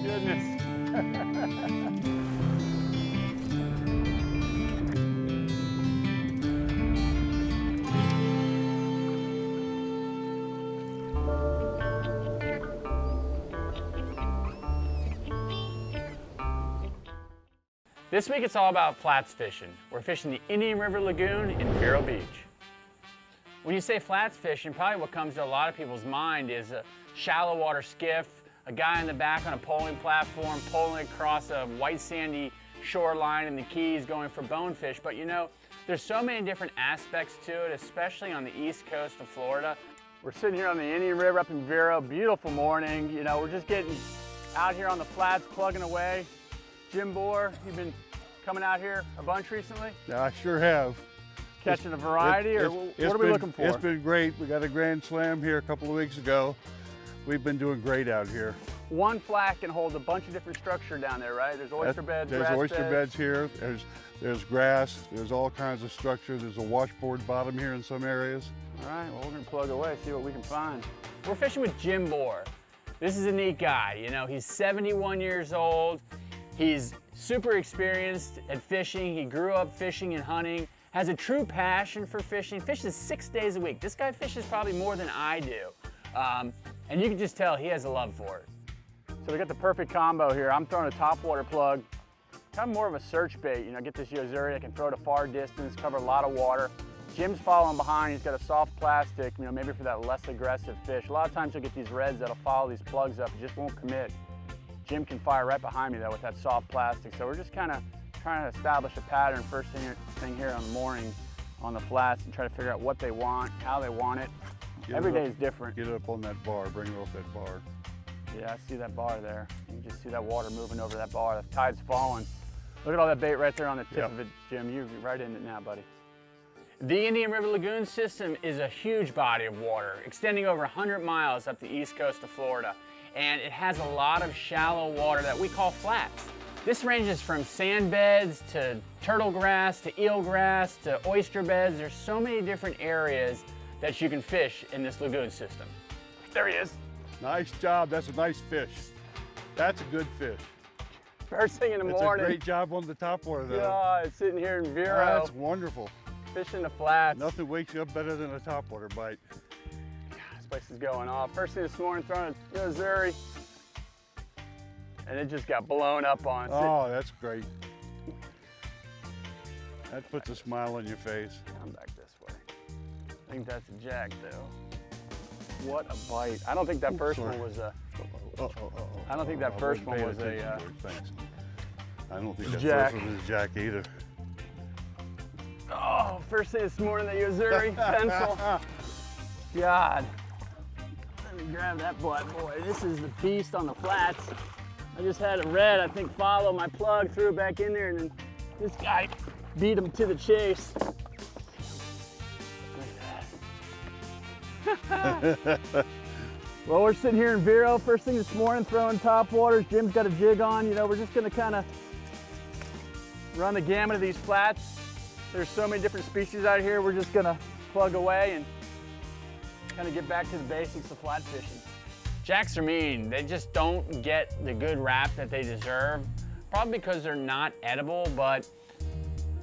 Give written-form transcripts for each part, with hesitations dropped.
Goodness. This week it's all about flats fishing. We're fishing the Indian River Lagoon in Vero Beach. When you say flats fishing, probably what comes to a lot of people's mind is a shallow water skiff, a guy in the back on a poling platform poling across a white sandy shoreline in the Keys going for bonefish. But you know, there's so many different aspects to it, especially on the east coast of Florida. We're sitting here on the Indian River up in Vero, beautiful morning. You know, we're just getting out here on the flats, plugging away. Jim Bohr, you've been coming out here a bunch recently? Yeah, I sure have. Catching a variety, or what are we looking for? It's been great. We got a grand slam here a couple of weeks ago. We've been doing great out here. One flat can hold a bunch of different structure down there, right? There's oyster beds, There's oyster beds here. There's grass. There's all kinds of structure. There's a washboard bottom here in some areas. All right, well, we're gonna plug away, see what we can find. We're fishing with Jim Bohr. This is a neat guy. You know, he's 71 years old. He's super experienced at fishing. He grew up fishing and hunting, has a true passion for fishing, fishes 6 days a week. This guy fishes probably more than I do. And you can just tell he has a love for it. So we got the perfect combo here. I'm throwing a topwater plug, kind of more of a search bait. You know, get this Yozuri, I can throw it a far distance, cover a lot of water. Jim's following behind. He's got a soft plastic, you know, maybe for that less aggressive fish. A lot of times you'll get these reds that'll follow these plugs up, it just won't commit. Jim can fire right behind me though with that soft plastic. So we're just kind of trying to establish a pattern first thing here on the morning on the flats and try to figure out what they want, how they want it. Every day is different. Get it up on that bar, bring it off that bar. Yeah, I see that bar there. You can just see that water moving over that bar. The tide's falling. Look at all that bait right there on the tip of it, Jim. You're right in it now, buddy. The Indian River Lagoon system is a huge body of water, extending over 100 miles up the east coast of Florida. And it has a lot of shallow water that we call flats. This ranges from sand beds to turtle grass to eel grass to oyster beds. There's so many different areas that you can fish in this lagoon system. There he is. Nice job, that's a nice fish. That's a good fish. First thing in the morning. That's a great job on the topwater though. Yeah, it's sitting here in Vero. Oh, that's wonderful. Fishing the flats. Nothing wakes you up better than a topwater bite. This place is going off. First thing this morning, throwing a Yozuri, and it just got blown up on. Oh, that's great. That puts a smile on your face. Come back this way. I think that's a jack though. What a bite. I don't think that first one was a... I don't think that first one was a... Thanks. I don't think that jack. first one is a jack either. Oh, first thing this morning, the Yozuri pencil. God. Let me grab that bad boy. This is the beast on the flats. I just had a red, I think, follow my plug, threw it back in there, and then this guy beat him to the chase. Look at that. Well, we're sitting here in Vero, first thing this morning, throwing top waters. Jim's got a jig on. You know, we're just gonna kind of run the gamut of these flats. There's so many different species out here. We're just gonna plug away and kind of get back to the basics of flat fishing. Jacks are mean. They just don't get the good rap that they deserve, probably because they're not edible, but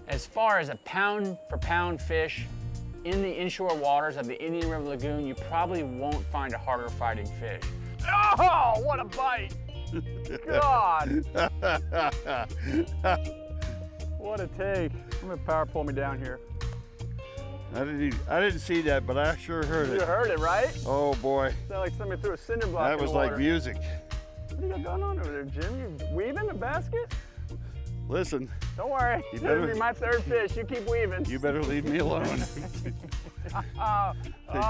as far as a pound for pound fish in the inshore waters of the Indian River Lagoon, you probably won't find a harder fighting fish. Oh, what a bite! God! What a take. I'm gonna power pull me down here. I didn't see that, but I sure heard it. You heard it, right? Oh boy. Sounded like somebody threw a cinder block That was in the water. like music. What do you got going on over there, Jim? You weaving the basket? Listen. Don't worry. You This will better- be my third fish. You keep weaving. You better leave me alone. Oh,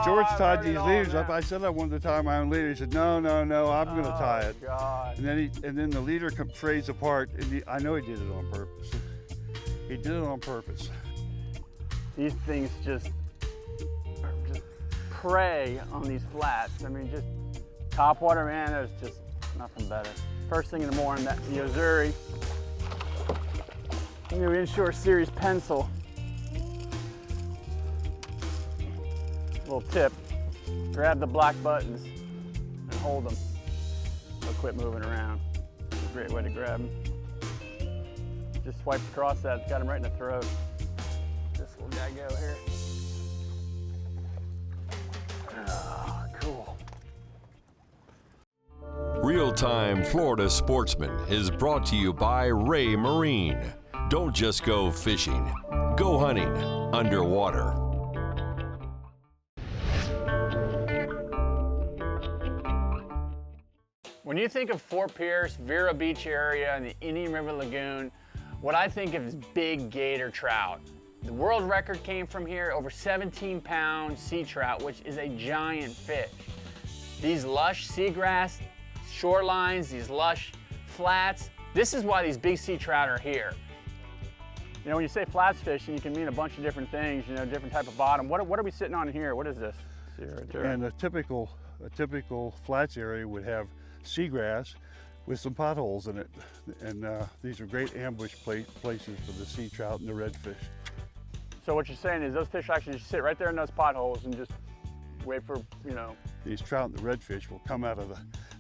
George I've tied heard it these all leaders now. up. I said I wanted to tie my own leader. He said, no, I'm going to tie it. God. And then the leader frays apart. And I know he did it on purpose. He did it on purpose. These things just prey on these flats. I mean, just topwater, man, there's just nothing better. First thing in the morning, that Yozuri, new Inshore Series pencil. Little tip, grab the black buttons and hold them. They'll quit moving around. It's a great way to grab them. Just swipe across that, it's got him right in the throat. This little guy go here. Oh, cool. Real-Time Florida Sportsman is brought to you by Ray Marine. Don't just go fishing, go hunting underwater. When you think of Fort Pierce, Vero Beach area, and the Indian River Lagoon, what I think of is big gator trout. The world record came from here, over 17-pound sea trout, which is a giant fish. These lush seagrass shorelines, these lush flats, this is why these big sea trout are here. You know, when you say flats fishing, you can mean a bunch of different things, you know, different type of bottom. What are we sitting on here? What is this? And a typical flats area would have seagrass with some potholes in it. And these are great ambush places for the sea trout and the redfish. So what you're saying is those fish actually just sit right there in those potholes and just wait for, you know. These trout and the redfish will come out of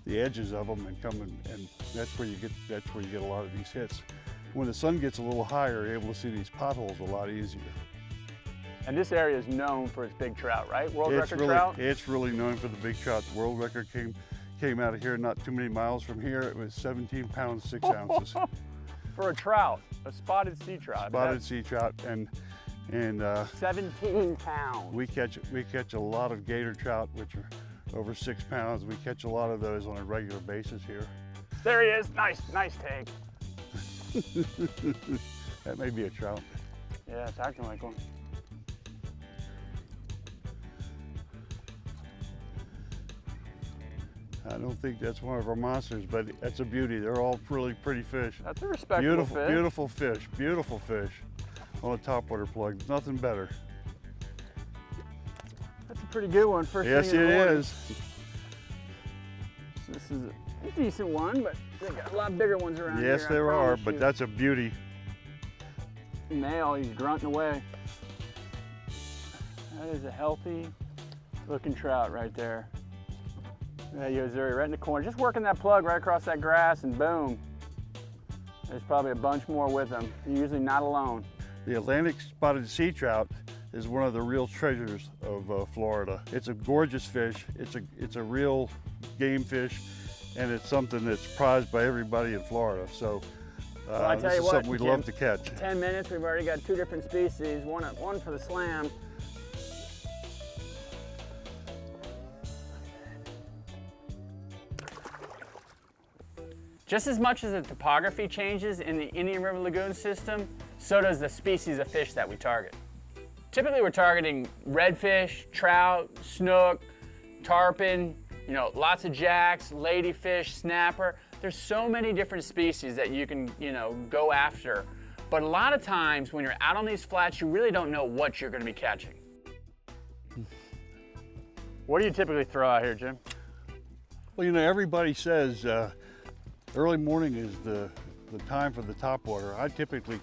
the edges of them and come and that's where you get a lot of these hits. When the sun gets a little higher, you're able to see these potholes a lot easier. And this area is known for its big trout, right? World record really, trout? It's really known for the big trout. The world record came out of here not too many miles from here. It was 17 pounds, 6 ounces. For a trout, a spotted sea trout. Spotted sea trout, and 17 pounds. We catch a lot of gator trout, which are over 6 pounds. We catch a lot of those on a regular basis here. There he is, nice take. That may be a trout. Yeah, it's acting like one. I don't think that's one of our monsters, but that's a beauty. They're all really pretty fish. That's a respectable fish. Beautiful fish on a topwater plug. Nothing better. That's a pretty good one. First Yes, thing in it the morning. is. So this is a decent one, but they got a lot bigger ones around here. Yes, there are, but that's a beauty. Male, he's grunting away. That is a healthy looking trout right there. There he goes, there, right in the corner. Just working that plug right across that grass and boom. There's probably a bunch more with him. You're usually not alone. The Atlantic spotted sea trout is one of the real treasures of Florida. It's a gorgeous fish. It's a real game fish, and it's something that's prized by everybody in Florida. So well, I tell this you is what, something we'd Jim, love to catch. 10 minutes, we've already got 2 different species, one for the slam. Just as much as the topography changes in the Indian River Lagoon system, so does the species of fish that we target. Typically we're targeting redfish, trout, snook, tarpon, you know, lots of jacks, ladyfish, snapper. There's so many different species that you can, you know, go after. But a lot of times when you're out on these flats, you really don't know what you're gonna be catching. What do you typically throw out here, Jim? Well, you know, everybody says early morning is the time for the topwater. I typically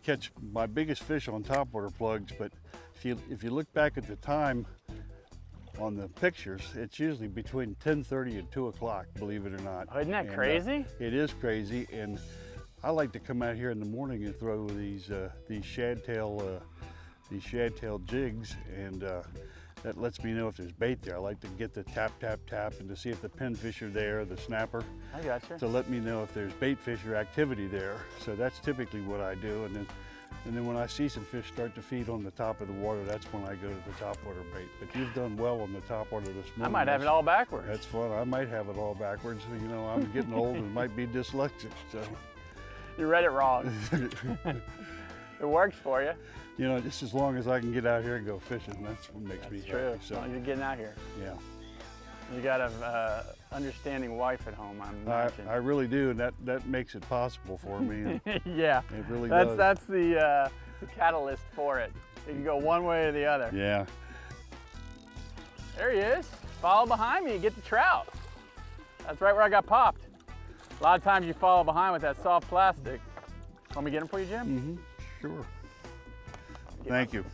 catch my biggest fish on topwater plugs, but if you look back at the time on the pictures, it's usually between 10:30 and 2 o'clock, believe it or not. Oh, isn't that crazy? It is crazy, and I like to come out here in the morning and throw these shadtail jigs, and that lets me know if there's bait there. I like to get the tap, tap, tap, and to see if the pinfish are there, the snapper. I gotcha. To let me know if there's bait fish or activity there. So that's typically what I do. And then when I see some fish start to feed on the top of the water, that's when I go to the topwater bait. But you've done well on the topwater this morning. I might have it all backwards. That's fun. I might have it all backwards. You know, I'm getting old and might be dyslexic, so. You read it wrong. It works for you. You know, just as long as I can get out here and go fishing, that's what makes me true. happy. So, Well, you're getting out here. yeah. You got an understanding wife at home, I'm imagining. I really do, and that makes it possible for me. Yeah, It really does. that's the catalyst for it. It can go one way or the other. Yeah. There he is. Follow behind me, you get the trout. That's right where I got popped. A lot of times you follow behind with that soft plastic. Want me to get him for you, Jim? Mm-hmm. Sure. Thank you.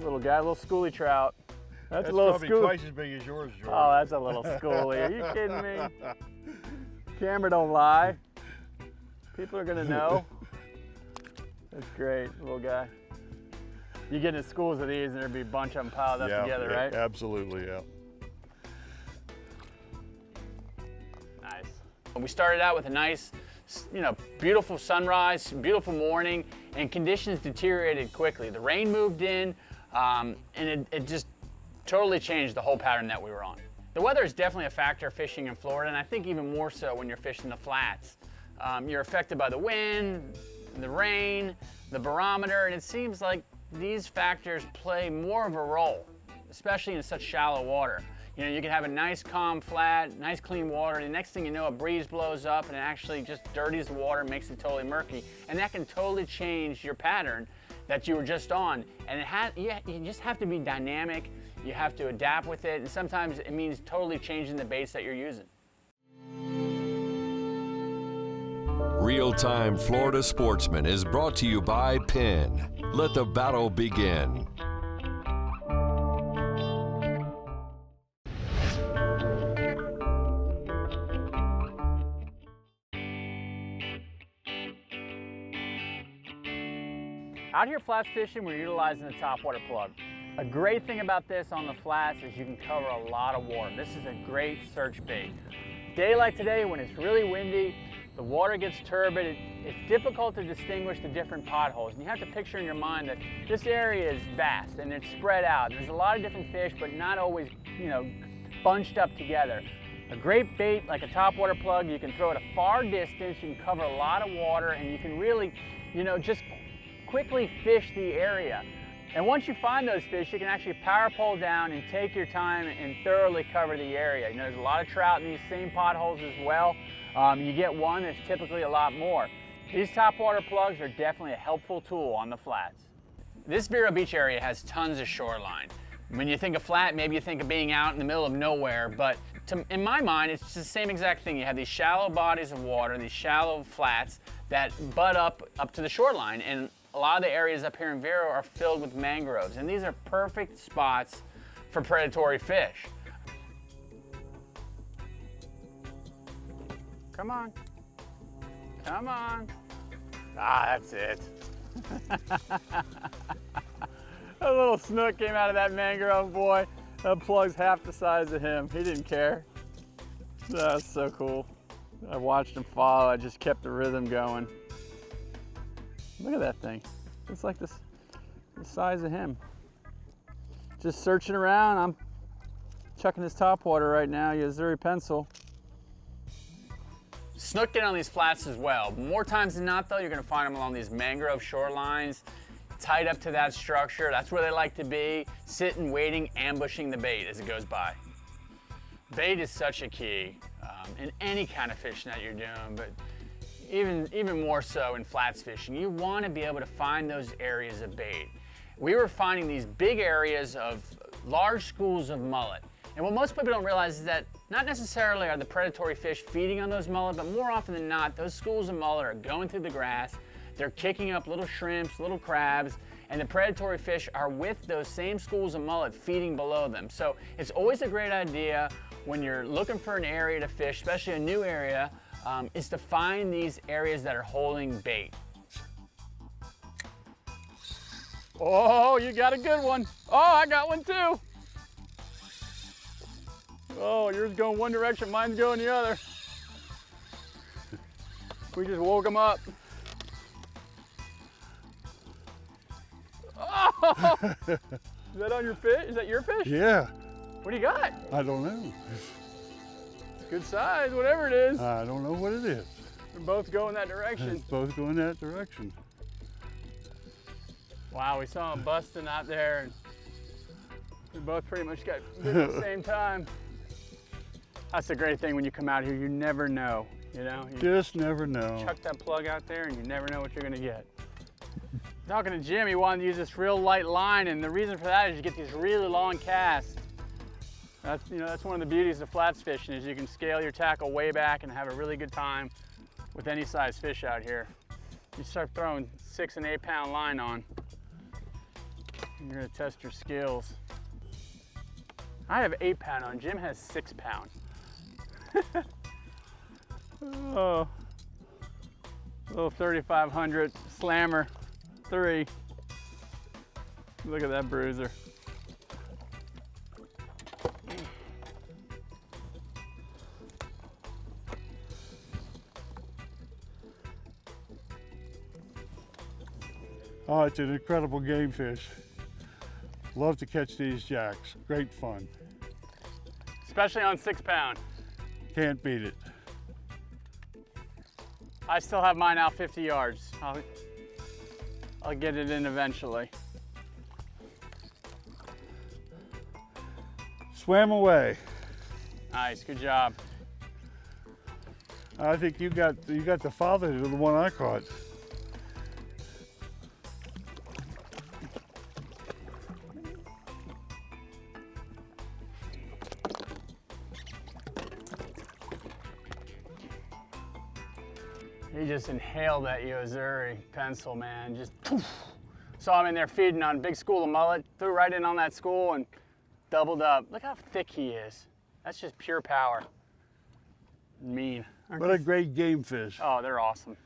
Little guy, little schoolie trout. That's a little probably scoop. twice as big as yours, George. Oh, that's a little schoolie. Are you kidding me? Camera don't lie. People are gonna know. That's great, little guy. You get into schools of these and there'd be a bunch of them piled up together, right? Absolutely, yeah. Nice. We started out with a nice, beautiful sunrise, beautiful morning, and conditions deteriorated quickly. The rain moved in, and it just totally changed the whole pattern that we were on. The weather is definitely a factor fishing in Florida, and I think even more so when you're fishing the flats. You're affected by the wind, the rain, the barometer, and it seems like these factors play more of a role, especially in such shallow water. You know, you can have a nice calm flat, nice clean water, and the next thing you know, a breeze blows up and it actually just dirties the water, makes it totally murky, and that can totally change your pattern that you were just on. And you just have to be dynamic, you have to adapt with it, and sometimes it means totally changing the baits that you're using. Real-Time Florida Sportsman is brought to you by Penn. Let the battle begin. Out here flats fishing, we're utilizing the Topwater plug. A great thing about this on the flats is you can cover a lot of water. This is a great search bait. Day like today, when it's really windy, the water gets turbid, it's difficult to distinguish the different potholes. And you have to picture in your mind that this area is vast and it's spread out. There's a lot of different fish, but not always, bunched up together. A great bait like a Topwater plug, you can throw it a far distance, you can cover a lot of water, and you can really, just quickly fish the area. And once you find those fish, you can actually power pole down and take your time and thoroughly cover the area. There's a lot of trout in these same potholes as well. You get one, there's typically a lot more. These Topwater plugs are definitely a helpful tool on the flats. This Vero Beach area has tons of shoreline. When you think of flat, maybe you think of being out in the middle of nowhere, but in my mind, it's the same exact thing. You have these shallow bodies of water, these shallow flats that butt up to the shoreline, and a lot of the areas up here in Vero are filled with mangroves, and these are perfect spots for predatory fish. Come on. Come on. Ah, that's it. A little snook came out of that mangrove, boy. That plug's half the size of him. He didn't care. That's so cool. I watched him follow. I just kept the rhythm going. Look at that thing. It's like the size of him. Just searching around. I'm checking his Topwater right now. Yazuri pencil. Snook get on these flats as well. More times than not though, you're gonna find them along these mangrove shorelines, tied up to that structure. That's where they like to be, sitting, waiting, ambushing the bait as it goes by. Bait is such a key in any kind of fishing that you're doing, but even more so in flats fishing. You want to be able to find those areas of bait. We were finding these big areas of large schools of mullet. And what most people don't realize is that not necessarily are the predatory fish feeding on those mullet, but more often than not, those schools of mullet are going through the grass, they're kicking up little shrimps, little crabs, and the predatory fish are with those same schools of mullet feeding below them. So it's always a great idea when you're looking for an area to fish, especially a new area, is to find these areas that are holding bait. Oh, you got a good one. Oh, I got one too. Oh, yours going one direction, mine's going the other. We just woke him up. Oh! Is that on your fish? Is that your fish? Yeah. What do you got? I don't know. Good size, whatever it is. I don't know what it is. We're both going that direction. It's both going that direction. Wow, we saw him busting out there, and we both pretty much got bit at the same time. That's the great thing when you come out here, you never know, you know? You just never know. Chuck that plug out there and you never know what you're gonna get. Talking to Jim, he wanted to use this real light line, and the reason for that is you get these really long casts. That's one of the beauties of flats fishing, is you can scale your tackle way back and have a really good time with any size fish out here. You start throwing 6 and 8 pound line on, you're gonna test your skills. I have 8-pound on, Jim has 6-pound. Oh, little 3500 slammer 3. Look at that bruiser. Oh, it's an incredible game fish. Love to catch these jacks. Great fun. Especially on 6-pound. Can't beat it. I still have mine out 50 yards. I'll get it in eventually. Swam away. Nice, good job. I think you got the father to the one I caught. He just inhaled that Yozuri pencil, man. Just poof. Saw him in there feeding on a big school of mullet, threw right in on that school and doubled up. Look how thick he is. That's just pure power. Mean. What a great game fish. Oh, they're awesome.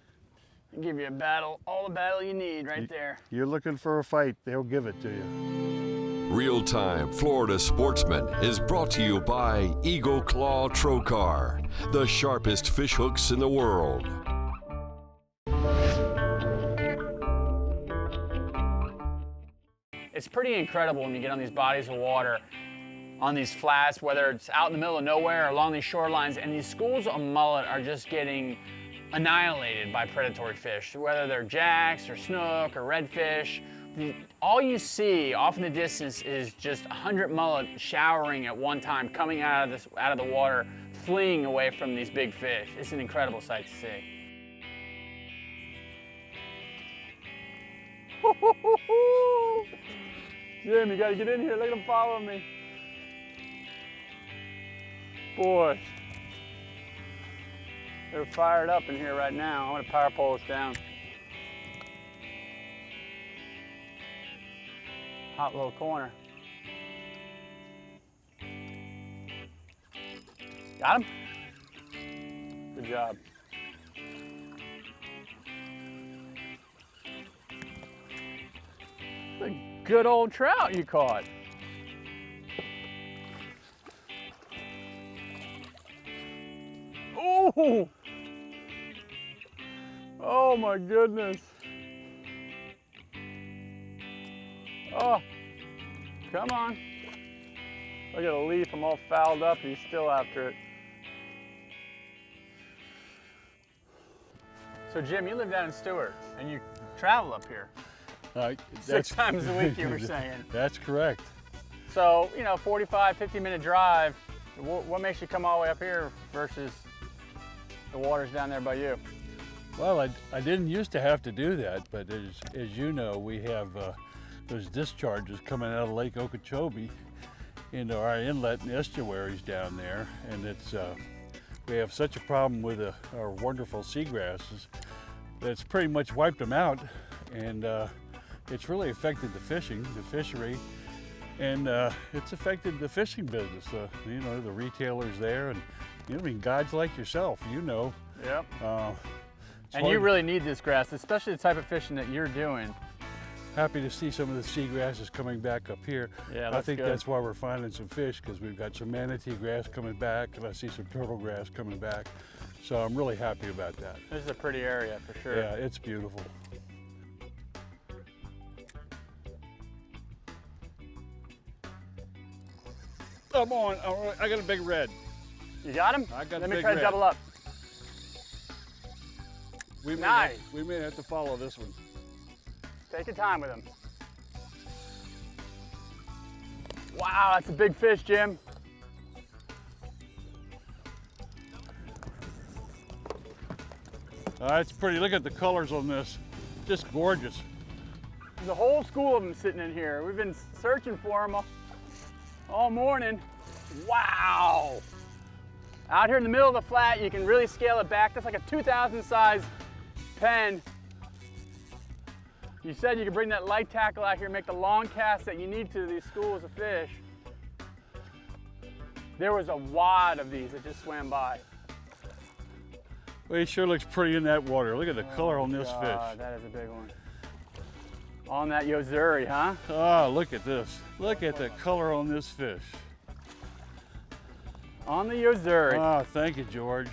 They give you a battle, all the battle you need right there. You're looking for a fight, they'll give it to you. Real-time Florida Sportsman is brought to you by Eagle Claw Trocar, the sharpest fish hooks in the world. It's pretty incredible when you get on these bodies of water, on these flats, whether it's out in the middle of nowhere or along these shorelines, and these schools of mullet are just getting annihilated by predatory fish, whether they're jacks or snook or redfish. All you see off in the distance is just 100 mullet showering at one time, coming out of the water, fleeing away from these big fish. It's an incredible sight to see. Jim, you gotta get in here. Look at him following me. Boy, they're fired up in here right now. I'm gonna power pole this down. Hot little corner. Got him? Good job. A good old trout you caught. Oh! Oh my goodness. Oh, come on. Look at a leaf, I'm all fouled up, he's still after it. So Jim, you live down in Stewart and you travel up here. 6 times a week, you were saying. That's correct. So, you know, 45, 50-minute drive, what makes you come all the way up here versus the waters down there by you? Well, I didn't used to have to do that, but as you know, we have those discharges coming out of Lake Okeechobee into our inlet and estuaries down there, and it's we have such a problem with our wonderful seagrasses that it's pretty much wiped them out, and it's really affected the fishing, the fishery, and it's affected the fishing business. You know, the retailers there, and you know, I mean, guys like yourself, you know. Yep. And hard. you really need this grass, especially the type of fishing that you're doing. Happy to see some of the seagrasses coming back up here. Yeah, I think good. that's why we're finding some fish, because we've got some manatee grass coming back, and I see some turtle grass coming back. So I'm really happy about that. This is a pretty area for sure. Yeah, it's beautiful. Come on, I got a big red. You got him? I got Let a me big try to red. double up. Nice. We may have to follow this one. Take your time with him. Wow, that's a big fish, Jim. It's pretty. Look at the colors on this. Just gorgeous. There's a whole school of them sitting in here. We've been searching for them all morning. Wow. Out here in the middle of the flat, you can really scale it back. That's like a 2,000 size pen. You said you could bring that light tackle out here and make the long cast that you need to these schools of fish. There was a wad of these that just swam by. Well, he sure looks pretty in that water. Look at the color on this fish. That is a big one. On that Gozdz, huh? Ah, look at this. Look at the color on this fish. On the Gozdz. Ah, thank you, George.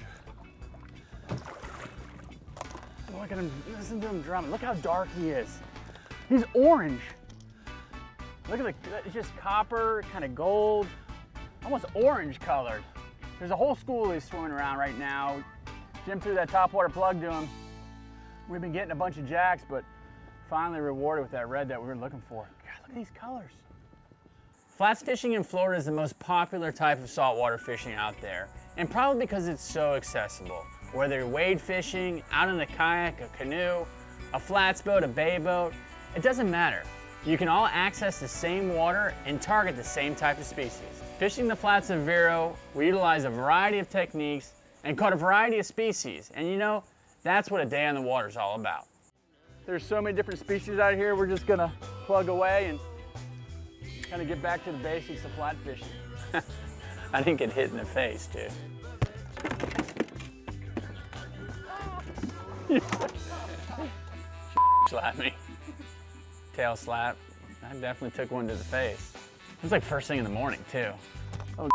Look at him, listen to him drumming. Look how dark he is. He's orange. Look at it's just copper, kind of gold, almost orange colored. There's a whole school of these swimming around right now. Jim threw that topwater plug to him. We've been getting a bunch of jacks, but finally rewarded with that red that we were looking for. God, look at these colors. Flats fishing in Florida is the most popular type of saltwater fishing out there, and probably because it's so accessible. Whether you're wade fishing, out in a kayak, a canoe, a flats boat, a bay boat, it doesn't matter. You can all access the same water and target the same type of species. Fishing the flats of Vero, we utilize a variety of techniques and caught a variety of species. And you know, that's what a day on the water is all about. There's so many different species out here, we're just gonna plug away and kind of get back to the basics of flat fishing. I didn't get hit in the face, dude. Slap me. Tail slap. I definitely took one to the face. It was like first thing in the morning, too. Oh,